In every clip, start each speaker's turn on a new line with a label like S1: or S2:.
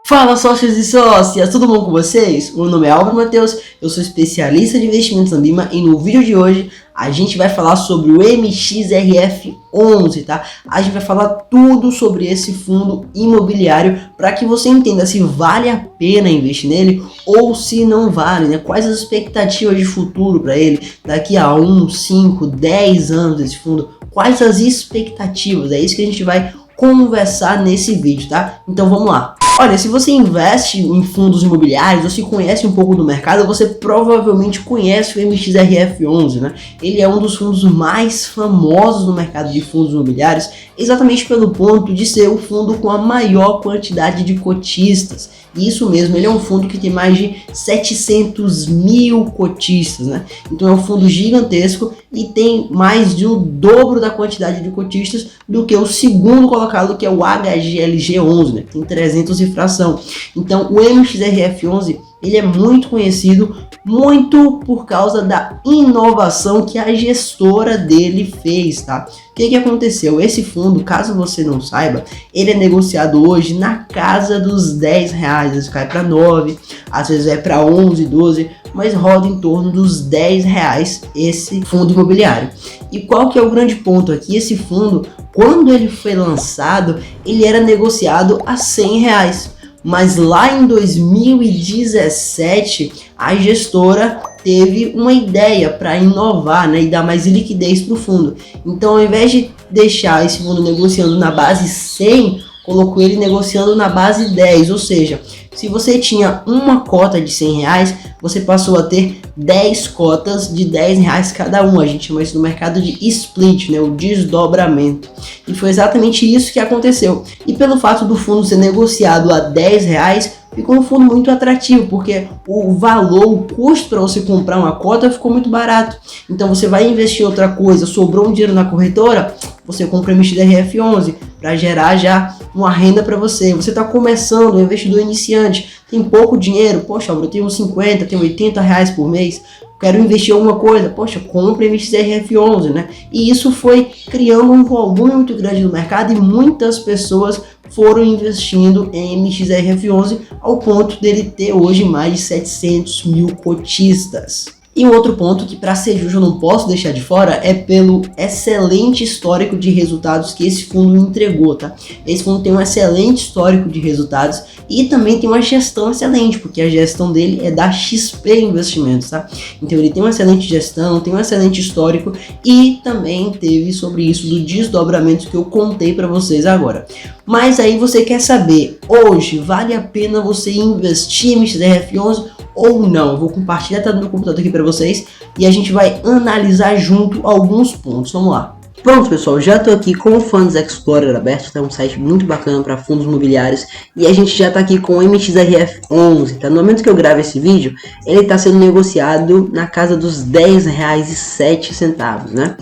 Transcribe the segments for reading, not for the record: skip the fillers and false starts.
S1: Fala sócios e sócias, tudo bom com vocês? O meu nome é Álvaro Matheus, eu sou especialista de investimentos na BIMA e no vídeo de hoje a gente vai falar sobre o MXRF11, tá? A gente vai falar tudo sobre esse fundo imobiliário para que você entenda se vale a pena investir nele ou se não vale, né? Quais as expectativas de futuro para ele daqui a 1, 5, 10 anos desse fundo, quais as expectativas, é isso que a gente vai conversar nesse vídeo, tá? Então vamos lá. Olha, se você investe em fundos imobiliários ou se conhece um pouco do mercado, você provavelmente conhece o MXRF11, né? Ele é um dos fundos mais famosos no mercado de fundos imobiliários, exatamente pelo ponto de ser o fundo com a maior quantidade de cotistas. E isso mesmo, ele é um fundo que tem mais de 700 mil cotistas, né? Então é um fundo gigantesco e tem mais de o dobro da quantidade de cotistas do que o segundo colocado, que é o HGLG11, né? Tem 300 e fração. Então o MXRF11 ele é muito conhecido, muito por causa da inovação que a gestora dele fez, tá? O que aconteceu? Esse fundo, caso você não saiba, ele é negociado hoje na casa dos R$10, às vezes cai para 9, às vezes é para 11, 12, mas roda em torno dos R$10 esse fundo imobiliário. E qual que é o grande ponto aqui? Esse fundo, quando ele foi lançado, ele era negociado a R$100. Mas lá em 2017, a gestora teve uma ideia para inovar, né, e dar mais liquidez para o fundo. Então, ao invés de deixar esse fundo negociando na base 100, colocou ele negociando na base 10, ou seja, se você tinha uma cota de R$100, você passou a ter 10 cotas de R$10 cada uma. A gente chama isso no mercado de split, né, o desdobramento. E foi exatamente isso que aconteceu. E pelo fato do fundo ser negociado a R$10, ficou um fundo muito atrativo, porque o valor, o custo para você comprar uma cota ficou muito barato. Então você vai investir em outra coisa, sobrou um dinheiro na corretora, você compra o MXRF11 para gerar já uma renda para você. Você está começando, um investidor iniciante, tem pouco dinheiro, poxa, eu tenho 50, tenho R$80 por mês, quero investir em alguma coisa, poxa, compre MXRF11, né? E isso foi criando um volume muito grande no mercado e muitas pessoas foram investindo em MXRF11 ao ponto dele ter hoje mais de 700 mil cotistas. E um outro ponto que, para ser justo, eu não posso deixar de fora é pelo excelente histórico de resultados que esse fundo entregou, tá? Esse fundo tem um excelente histórico de resultados e também tem uma gestão excelente, porque a gestão dele é da XP Investimentos, tá? Então ele tem uma excelente gestão, tem um excelente histórico e também teve sobre isso do desdobramento que eu contei para vocês agora. Mas aí você quer saber, hoje vale a pena você investir em MXRF11 ou não? Eu vou compartilhar no meu computador aqui para vocês e a gente vai analisar junto alguns pontos. Vamos lá. Pronto, pessoal, já estou aqui com o Funds Explorer aberto, é um site muito bacana para fundos imobiliários e a gente já está aqui com o MXRF11, tá? No momento que eu gravo esse vídeo, ele está sendo negociado na casa dos R$10,07, né?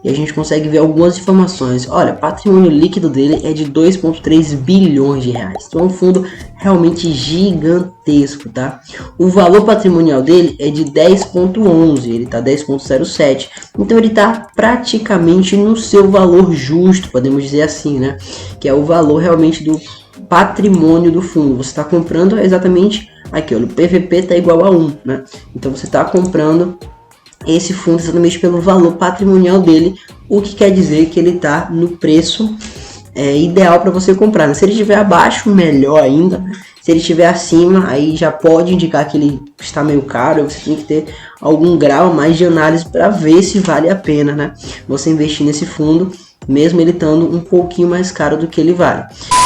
S1: E a gente consegue ver algumas informações. Olha, o patrimônio líquido dele é de 2,3 bilhões de reais. Então é um fundo realmente gigantesco, tá? O valor patrimonial dele é de 10,11, ele tá 10,07. Então ele tá praticamente no seu valor justo, podemos dizer assim, né? Que é o valor realmente do patrimônio do fundo. Você está comprando exatamente aqui, olha, o PVP tá igual a 1, né? Então você está comprando esse fundo exatamente pelo valor patrimonial dele, o que quer dizer que ele está no preço ideal para você comprar, né? Se ele estiver abaixo, melhor ainda, né? Se ele estiver acima, aí já pode indicar que ele está meio caro, você tem que ter algum grau mais de análise para ver se vale a pena, né, você investir nesse fundo, mesmo ele estando um pouquinho mais caro do que ele vale.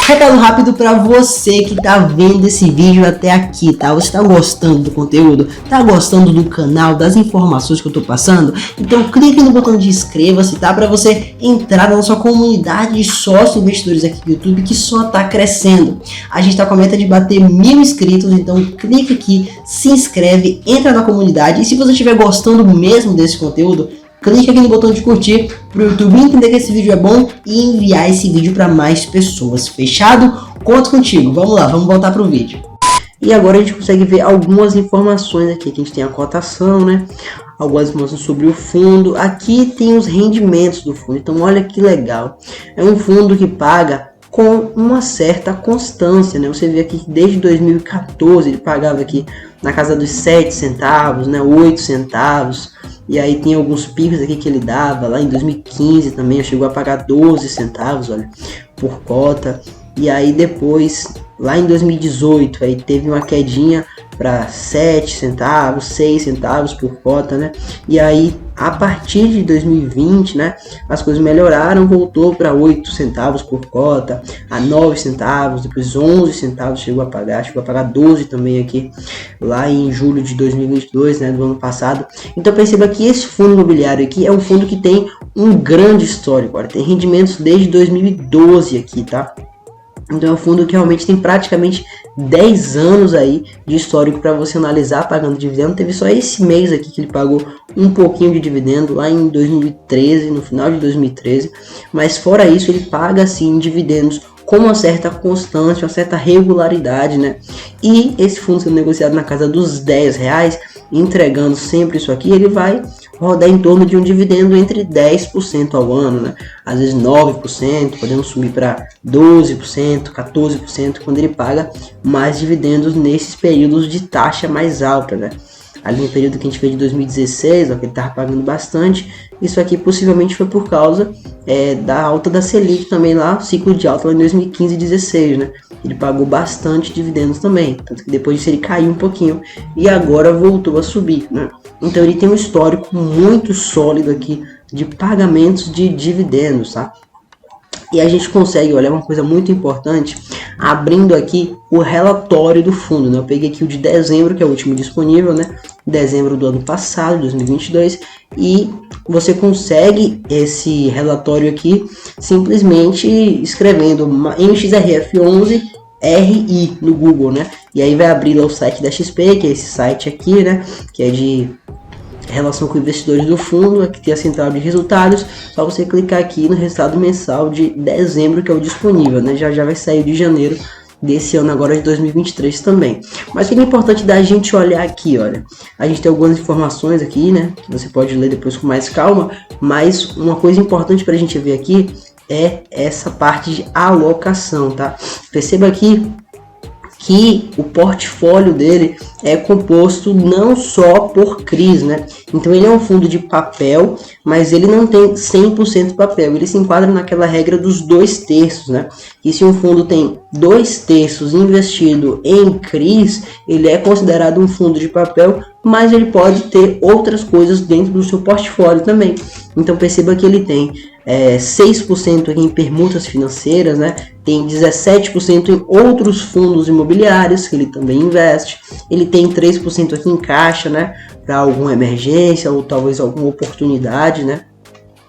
S1: Recado rápido para você que tá vendo esse vídeo até aqui, tá? Você tá gostando do conteúdo? Tá gostando do canal, das informações que eu tô passando? Então clique no botão de inscreva-se, tá? Para você entrar na nossa comunidade de sócios investidores aqui do YouTube, que só tá crescendo. A gente tá com a meta de bater 1000 inscritos, então clique aqui, se inscreve, entra na comunidade e se você estiver gostando mesmo desse conteúdo, clique aqui no botão de curtir para o YouTube entender que esse vídeo é bom e enviar esse vídeo para mais pessoas. Fechado? Conto contigo. Vamos lá, vamos voltar para o vídeo. E agora a gente consegue ver algumas informações aqui. Aqui a gente tem a cotação, né? Algumas informações sobre o fundo. Aqui tem os rendimentos do fundo. Então olha que legal. É um fundo que paga com uma certa constância, né? Você vê aqui que desde 2014 ele pagava aqui na casa dos 7 centavos, né? 8 centavos, e aí tem alguns picos aqui que ele dava, lá em 2015 também chegou a pagar 12 centavos, olha, por cota, e aí depois, lá em 2018, aí teve uma quedinha para 7 centavos, 6 centavos por cota, né? E aí, a partir de 2020, né, as coisas melhoraram, voltou para 8 centavos por cota, a 9 centavos, depois 11 centavos chegou a pagar 12 também aqui, lá em julho de 2022, né, do ano passado. Então perceba que esse fundo imobiliário aqui é um fundo que tem um grande histórico, olha, tem rendimentos desde 2012 aqui, tá? Então é um fundo que realmente tem praticamente 10 anos aí de histórico para você analisar pagando dividendo. Teve só esse mês aqui que ele pagou um pouquinho de dividendo, lá em 2013, no final de 2013. Mas fora isso, ele paga sim dividendos com uma certa constância, uma certa regularidade, né? E esse fundo sendo negociado na casa dos R$10, entregando sempre isso aqui, ele vai rodar em torno de um dividendo entre 10% ao ano, né? Às vezes 9%, podemos subir para 12%, 14%, quando ele paga mais dividendos nesses períodos de taxa mais alta, né? Ali no período que a gente fez de 2016, ó, que ele estava pagando bastante, isso aqui possivelmente foi por causa da alta da Selic também lá, ciclo de alta lá em 2015 e 2016, né? Ele pagou bastante dividendos também, tanto que depois disso ele caiu um pouquinho e agora voltou a subir, né? Então ele tem um histórico muito sólido aqui de pagamentos de dividendos, tá? E a gente consegue olhar uma coisa muito importante, abrindo aqui o relatório do fundo, né? Eu peguei aqui o de dezembro, que é o último disponível, né? Dezembro do ano passado, 2022, e você consegue esse relatório aqui simplesmente escrevendo MXRF11 RI no Google, né? E aí vai abrir lá o site da XP, que é esse site aqui, né? Que é de relação com investidores do fundo, aqui tem a central de resultados, só você clicar aqui no resultado mensal de dezembro, que é o disponível, né? Já vai sair de janeiro desse ano agora de 2023 também. Mas o que é importante da gente olhar aqui, olha, a gente tem algumas informações aqui, né, que você pode ler depois com mais calma, mas uma coisa importante para a gente ver aqui é essa parte de alocação, tá? Perceba aqui que o portfólio dele é composto não só por CRIs, né? Então ele é um fundo de papel, mas ele não tem 100% papel, ele se enquadra naquela regra dos 2/3, né? E se um fundo tem 2/3 investido em CRIs, ele é considerado um fundo de papel, mas ele pode ter outras coisas dentro do seu portfólio também. Então perceba que ele tem 6% em permutas financeiras, né? Tem 17% em outros fundos imobiliários que ele também investe, ele tem 3% aqui em caixa, né? Para alguma emergência ou talvez alguma oportunidade, né?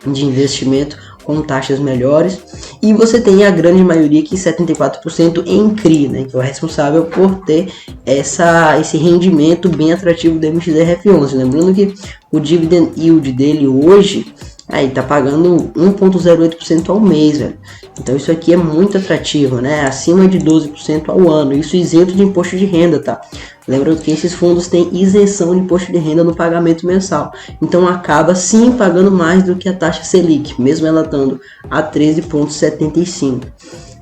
S1: De investimento com taxas melhores, e você tem a grande maioria que 74% em CRI, né, que é o responsável por ter esse rendimento bem atrativo do MXRF11. Lembrando que o dividend yield dele hoje aí tá pagando 1,08% ao mês, velho. Então isso aqui é muito atrativo, né? Acima de 12% ao ano, isso isento de imposto de renda, tá? Lembrando que esses fundos têm isenção de imposto de renda no pagamento mensal. Então acaba sim pagando mais do que a taxa Selic, mesmo ela estando a 13,75.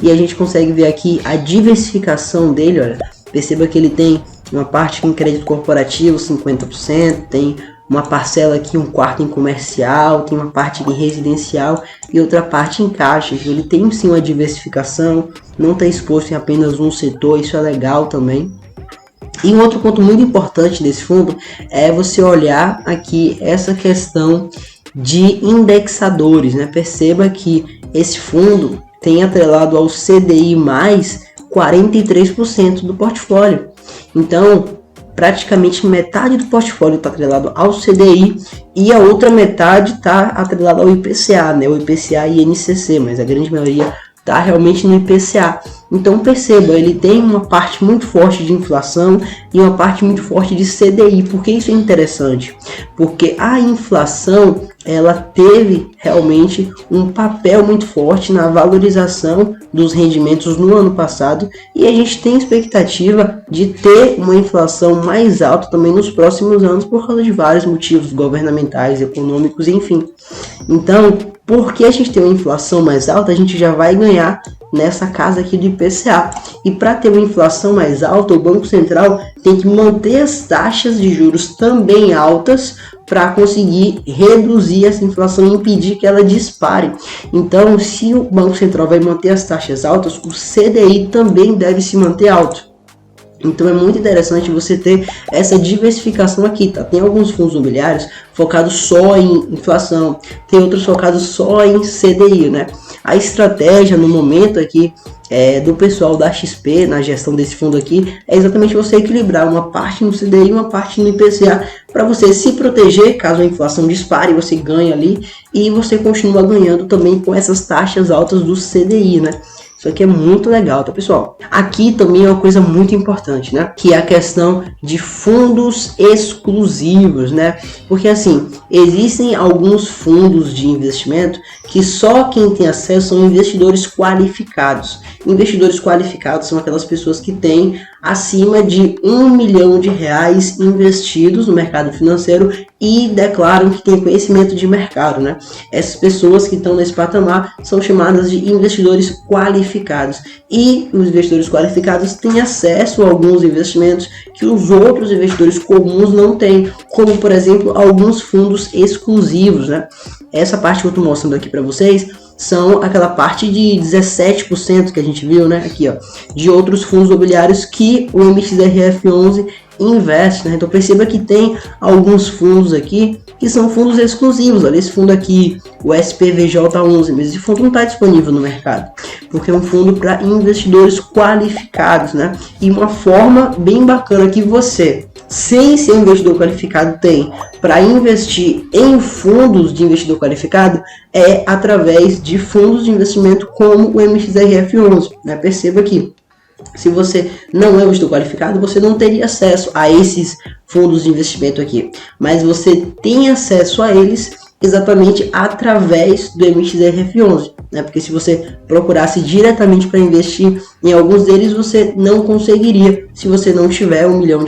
S1: E a gente consegue ver aqui a diversificação dele, olha. Perceba que ele tem uma parte em crédito corporativo, 50%, tem uma parcela aqui, um quarto em comercial, tem uma parte em residencial e outra parte em caixa. Ele tem sim uma diversificação, não está exposto em apenas um setor, isso é legal também. E um outro ponto muito importante desse fundo é você olhar aqui essa questão de indexadores, né? Perceba que esse fundo tem atrelado ao CDI mais 43% do portfólio. Então, praticamente metade do portfólio está atrelado ao CDI e a outra metade está atrelada ao IPCA, né? O IPCA e INCC, mas a grande maioria está realmente no IPCA. Então perceba, ele tem uma parte muito forte de inflação e uma parte muito forte de CDI. Por que isso é interessante? Porque a inflação, ela teve realmente um papel muito forte na valorização dos rendimentos no ano passado e a gente tem expectativa de ter uma inflação mais alta também nos próximos anos por causa de vários motivos governamentais, econômicos, enfim. Então, Porque a gente tem uma inflação mais alta, a gente já vai ganhar nessa casa aqui do IPCA. E para ter uma inflação mais alta, o Banco Central tem que manter as taxas de juros também altas para conseguir reduzir essa inflação e impedir que ela dispare. Então, se o Banco Central vai manter as taxas altas, o CDI também deve se manter alto. Então é muito interessante você ter essa diversificação aqui, tá? Tem alguns fundos imobiliários focados só em inflação, tem outros focados só em CDI, né? A estratégia no momento aqui do pessoal da XP, na gestão desse fundo aqui, é exatamente você equilibrar uma parte no CDI e uma parte no IPCA, para você se proteger caso a inflação dispare, você ganha ali e você continua ganhando também com essas taxas altas do CDI, né? Isso aqui é muito legal, tá, pessoal? Aqui também é uma coisa muito importante, né? Que é a questão de fundos exclusivos, né? Porque, assim, existem alguns fundos de investimento que só quem tem acesso são investidores qualificados. Investidores qualificados são aquelas pessoas que têm acima de R$1 milhão investidos no mercado financeiro e declaram que têm conhecimento de mercado, né? Essas pessoas que estão nesse patamar são chamadas de investidores qualificados. E os investidores qualificados têm acesso a alguns investimentos que os outros investidores comuns não têm, como, por exemplo, alguns fundos exclusivos, né? Essa parte que eu estou mostrando aqui para vocês são aquela parte de 17% que a gente viu, né? Aqui, ó, de outros fundos imobiliários que o MXRF11 investe, né? Então perceba que tem alguns fundos aqui que são fundos exclusivos. Olha esse fundo aqui, o SPVJ11, mas esse fundo não está disponível no mercado, porque é um fundo para investidores qualificados, né? E uma forma bem bacana que você, sem ser investidor qualificado, tem para investir em fundos de investidor qualificado é através de fundos de investimento como o MXRF11, né? Perceba aqui, se você não é investidor qualificado, você não teria acesso a esses fundos de investimento aqui, mas você tem acesso a eles exatamente através do MXRF11, né? Porque se você procurasse diretamente para investir em alguns deles, você não conseguiria se você não tiver R$1 milhão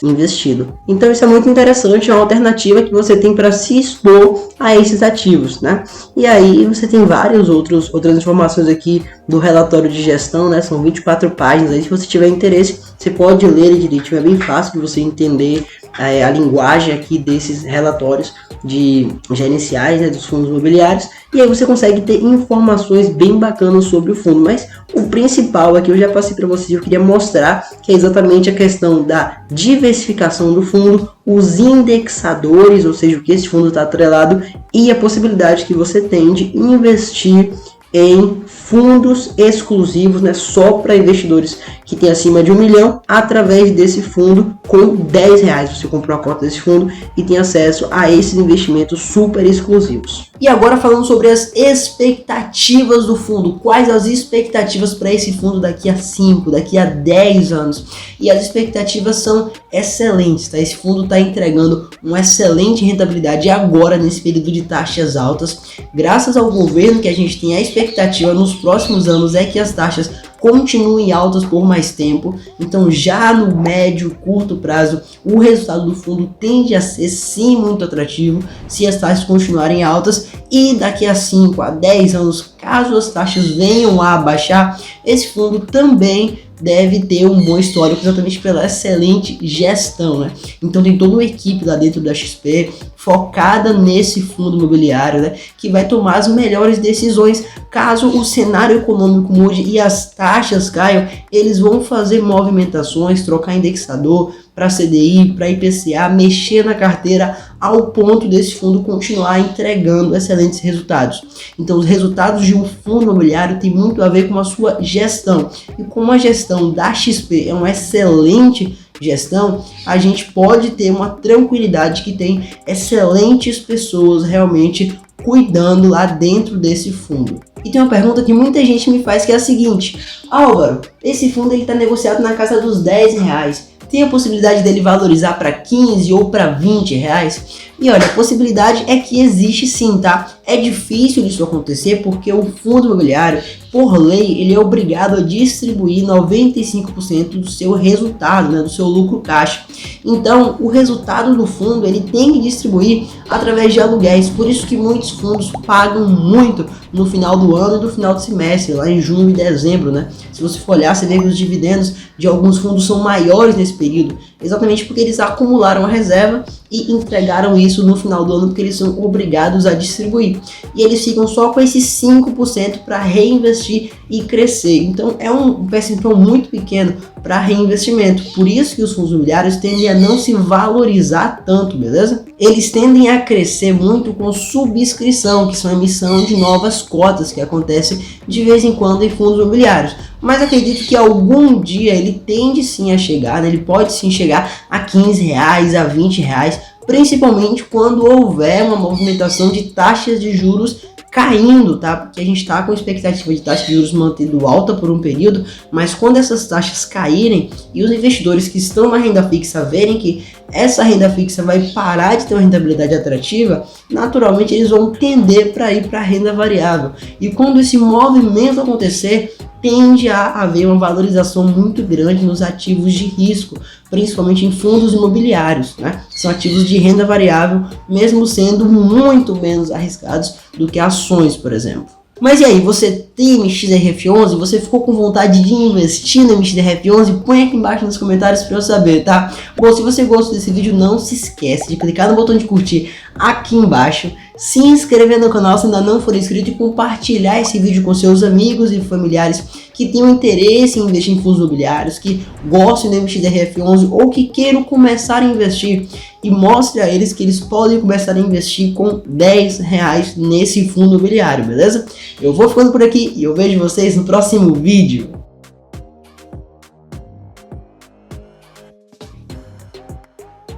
S1: investido. Então isso é muito interessante, é uma alternativa que você tem para se expor a esses ativos, né? E aí você tem várias outras informações aqui do relatório de gestão, né? São 24 páginas, aí se você tiver interesse, você pode ler ele direitinho, é bem fácil de você entender a linguagem aqui desses relatórios de gerenciais, né, dos fundos imobiliários, e aí você consegue ter informações bem bacanas sobre o fundo. Mas o principal aqui eu já passei para vocês, eu queria mostrar que é exatamente a questão da diversificação do fundo, os indexadores, ou seja, o que esse fundo está atrelado, e a possibilidade que você tem de investir em fundos exclusivos, né, só para investidores que tem acima de R$1 milhão, através desse fundo com R$10. Você compra uma cota desse fundo e tem acesso a esses investimentos super exclusivos. E agora falando sobre as expectativas do fundo, quais as expectativas para esse fundo daqui a 5, daqui a 10 anos? E as expectativas são excelentes, tá? Esse fundo está entregando uma excelente rentabilidade agora nesse período de taxas altas, graças ao governo, que a gente tem a expectativa nos próximos anos é que as taxas continuem altas por mais tempo. Então já no médio, curto prazo, o resultado do fundo tende a ser sim muito atrativo se as taxas continuarem altas, e daqui a 5 a 10 anos, caso as taxas venham a baixar, esse fundo também deve ter um bom histórico, exatamente pela excelente gestão, né? Então tem toda uma equipe lá dentro da XP focada nesse fundo imobiliário, né, que vai tomar as melhores decisões caso o cenário econômico mude e as taxas caiam. Eles vão fazer movimentações, trocar indexador para CDI, para IPCA, mexer na carteira ao ponto desse fundo continuar entregando excelentes resultados. Então os resultados de um fundo imobiliário tem muito a ver com a sua gestão, e como a gestão da XP é uma excelente gestão, a gente pode ter uma tranquilidade que tem excelentes pessoas realmente cuidando lá dentro desse fundo. E tem uma pergunta que muita gente me faz, que é a seguinte: Álvaro, esse fundo está negociado na casa dos R$10, tem a possibilidade dele valorizar para 15 ou para 20 reais? E olha, a possibilidade é que existe sim, tá? É difícil disso acontecer porque o fundo imobiliário, por lei, ele é obrigado a distribuir 95% do seu resultado, né, do seu lucro caixa. Então, o resultado do fundo, ele tem que distribuir através de aluguéis. Por isso que muitos fundos pagam muito no final do ano e no final do semestre, lá em junho e dezembro, né? Se você for olhar, você vê que os dividendos de alguns fundos são maiores nesse período, exatamente porque eles acumularam a reserva e entregaram isso no final do ano, porque eles são obrigados a distribuir. E eles ficam só com esses 5% para reinvestir e crescer. Então é um percentual muito pequeno para reinvestimento. Por isso que os fundos imobiliários tendem a não se valorizar tanto, beleza? Eles tendem a crescer muito com subscrição, que são a emissão de novas cotas que acontece de vez em quando em fundos imobiliários. Mas acredito que algum dia ele tende sim a chegar, né? Ele pode sim chegar a R$15, a R$20, principalmente quando houver uma movimentação de taxas de juros caindo, tá? Porque a gente está com expectativa de taxa de juros mantendo alta por um período, mas quando essas taxas caírem e os investidores que estão na renda fixa verem que essa renda fixa vai parar de ter uma rentabilidade atrativa, naturalmente eles vão tender para ir para a renda variável. E quando esse movimento acontecer, tende a haver uma valorização muito grande nos ativos de risco, principalmente em fundos imobiliários, né? São ativos de renda variável, mesmo sendo muito menos arriscados do que ações, por exemplo. Mas e aí, você tem MXRF11? Você ficou com vontade de investir no MXRF11? Põe aqui embaixo nos comentários para eu saber, tá? Bom, se você gostou desse vídeo, não se esquece de clicar no botão de curtir aqui embaixo, se inscrever no canal se ainda não for inscrito e compartilhar esse vídeo com seus amigos e familiares que tenham interesse em investir em fundos imobiliários, que gostem do MXRF11 ou que queiram começar a investir, e mostre a eles que eles podem começar a investir com R$10 nesse fundo imobiliário, beleza? Eu vou ficando por aqui e eu vejo vocês no próximo vídeo.